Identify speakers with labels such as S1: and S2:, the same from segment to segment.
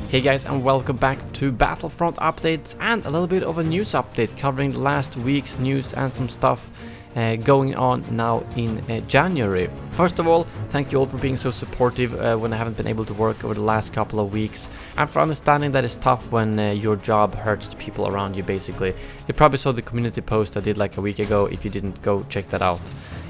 S1: Hey guys, and welcome back to Battlefront updates and a little bit of a news update covering last week's news and some stuff going on now in January. First of all, thank you all for being so supportive when I haven't been able to work over the last couple of weeks, and for understanding that it's tough when your job hurts the people around you, basically. You probably saw the community post I did like a week ago. If you didn't, go check that out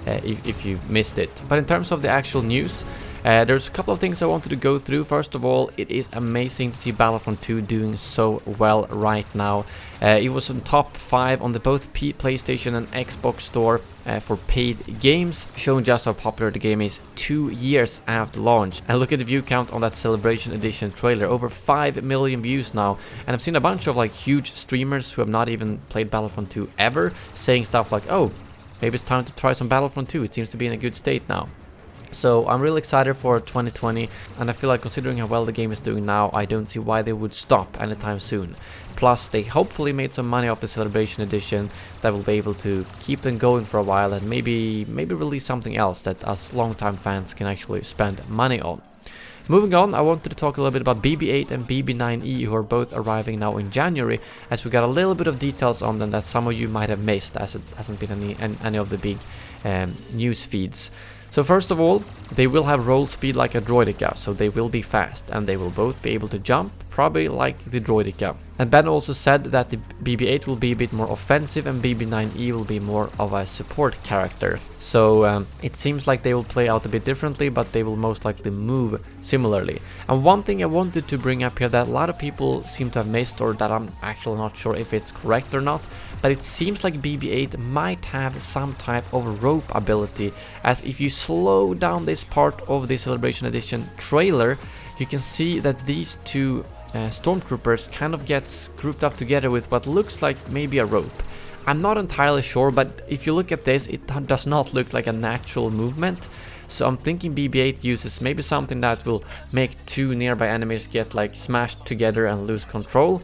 S1: if you missed it. But in terms of the actual news, there's a couple of things I wanted to go through. First of all, it is amazing to see Battlefront 2 doing so well right now. It was in top 5 on the both PlayStation and Xbox store for paid games, showing just how popular the game is 2 years after launch. And look at the view count on that Celebration Edition trailer, over 5 million views now. And I've seen a bunch of like huge streamers who have not even played Battlefront 2 ever saying stuff like, oh, maybe it's time to try some Battlefront 2, it seems to be in a good state now. So I'm really excited for 2020, and I feel like considering how well the game is doing now, I don't see why they would stop anytime soon. Plus, they hopefully made some money off the Celebration Edition that will be able to keep them going for a while, and maybe release something else that us longtime fans can actually spend money on. Moving on, I wanted to talk a little bit about BB-8 and BB-9E, who are both arriving now in January, as we got a little bit of details on them that some of you might have missed, as it hasn't been any of the big news feeds. So first of all, they will have roll speed like a Droideka, so they will be fast, and they will both be able to jump, probably like the Droideka. And Ben also said that the BB-8 will be a bit more offensive and BB-9E will be more of a support character. So it seems like they will play out a bit differently, but they will most likely move similarly. And one thing I wanted to bring up here that a lot of people seem to have missed, or that I'm actually not sure if it's correct or not, but it seems like BB-8 might have some type of rope ability, as if you slow down this part of the Celebration Edition trailer, you can see that these two stormtroopers kind of gets grouped up together with what looks like maybe a rope. I'm not entirely sure, but if you look at this, it does not look like a natural movement. So I'm thinking BB-8 uses maybe something that will make two nearby enemies get like smashed together and lose control,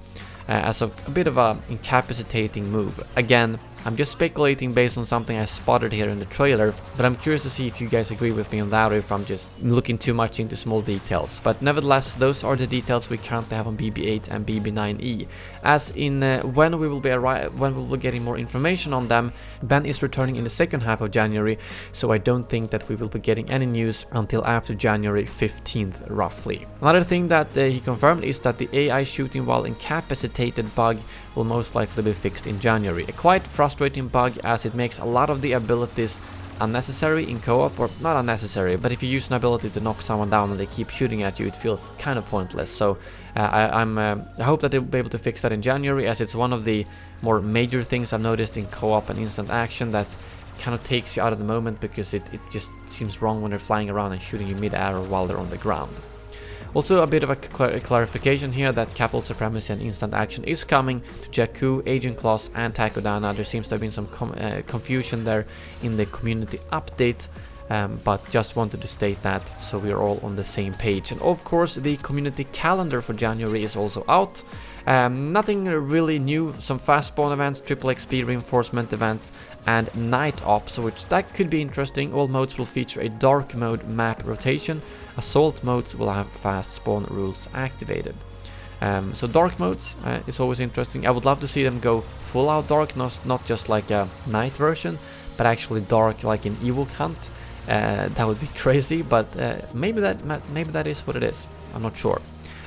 S1: as a bit of a incapacitating move. Again, I'm just speculating based on something I spotted here in the trailer, but I'm curious to see if you guys agree with me on that, or if I'm just looking too much into small details. But nevertheless, those are the details we currently have on BB-8 and BB-9E. As in when we will be getting more information on them, Ben is returning in the second half of January, so I don't think that we will be getting any news until after January 15th, roughly. Another thing that he confirmed is that the AI shooting while incapacitated bug will most likely be fixed in January. A quite frustrating bug, as it makes a lot of the abilities unnecessary in co-op, or not unnecessary, but if you use an ability to knock someone down and they keep shooting at you, it feels kind of pointless. So I hope that they'll be able to fix that in January, as it's one of the more major things I've noticed in co-op and instant action that kind of takes you out of the moment, because it just seems wrong when they're flying around and shooting you mid-air or while they're on the ground. Also, a bit of a clarification here that Capital Supremacy and Instant Action is coming to Jakku, Agent Class, and Takodana. There seems to have been some confusion there in the community update, but just wanted to state that so we are all on the same page. And of course, the community calendar for January is also out. Nothing really new, some fast spawn events, triple XP reinforcement events, and night ops, which that could be interesting. All modes will feature a dark mode map rotation. Assault modes will have fast spawn rules activated. So dark modes is always interesting. I would love to see them go full out dark, not just like a night version, but actually dark like in Ewok Hunt. That would be crazy, but maybe that is what it is. I'm not sure.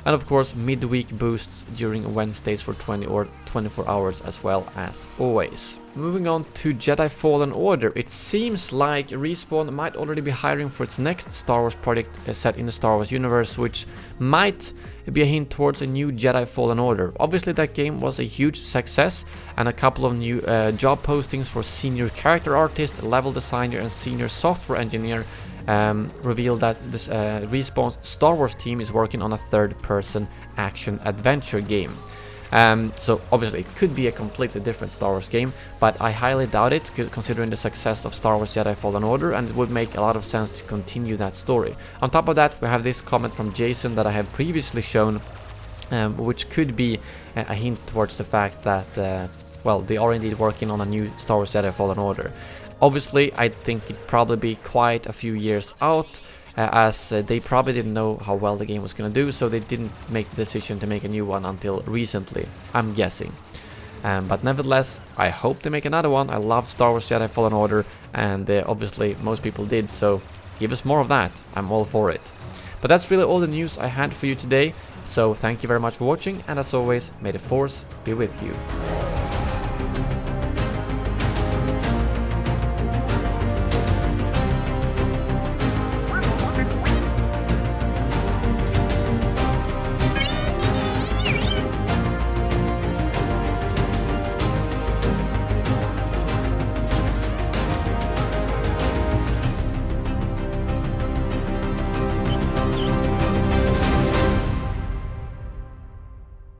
S1: And of course, midweek boosts during Wednesdays for 20 or 24 hours as well, as always. Moving on to Jedi Fallen Order, it seems like Respawn might already be hiring for its next Star Wars project set in the Star Wars universe, which might be a hint towards a new Jedi Fallen Order. Obviously, that game was a huge success, and a couple of new job postings for senior character artist, level designer, and senior software engineer revealed that this Respawn's Star Wars team is working on a third-person action-adventure game. So obviously it could be a completely different Star Wars game, but I highly doubt it, considering the success of Star Wars Jedi Fallen Order, and it would make a lot of sense to continue that story. On top of that, we have this comment from Jason that I have previously shown, which could be a hint towards the fact that, well, they are indeed working on a new Star Wars Jedi Fallen Order. Obviously, I think it'd probably be quite a few years out, as they probably didn't know how well the game was going to do, so they didn't make the decision to make a new one until recently, I'm guessing. But nevertheless, I hope they make another one. I loved Star Wars Jedi Fallen Order, and obviously most people did, so give us more of that. I'm all for it. But that's really all the news I had for you today, so thank you very much for watching, and as always, may the Force be with you.